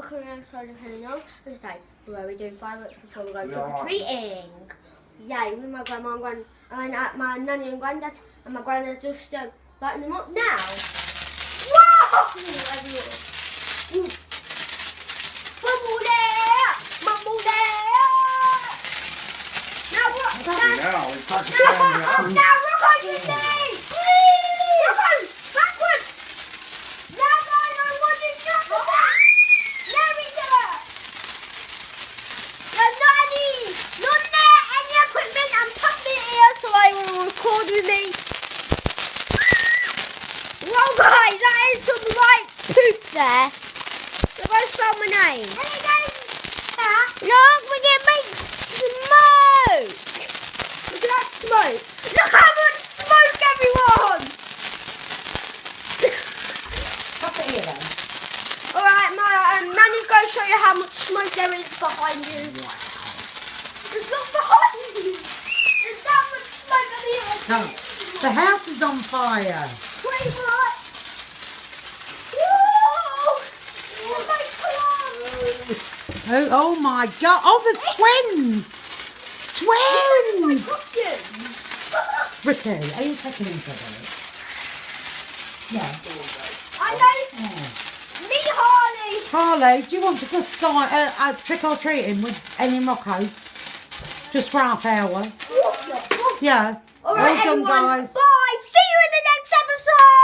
walking around outside of Hills. As I say, where we're doing fireworks before we go trick-or-treating. Yay, with my grandma and my nanny and granddad, and my granddad just lighting them up now. Whoa! Everywhere. Bubble there! Bubble there! Now what? Now, it's time to turn it on. Now rock on your knee! Rock on! Backwards! Now going on one and jump back! There we go! You're not any equipment and put me here so I will record with me. Well guys, that is some light poop there. Look, I spelled my name. Look, we can make smoke. Look at that smoke. Look how much smoke, everyone. Pop it here then. Alright, my nanny's going to show you how much smoke there is behind you. There's not behind you. There's that much smoke on the other No, the house is on fire. Pretty much. Whoa! Oh my God. Oh my God. Oh, there's twins. Twins. Ricky, are you taking him for this? Yeah. I know. Me, Harley. Harley, do you want to go trick or treating with Ellen Rocco? Just for half hour. Yeah. All right, Well done, everyone. guys. Bye. See you in the next episode.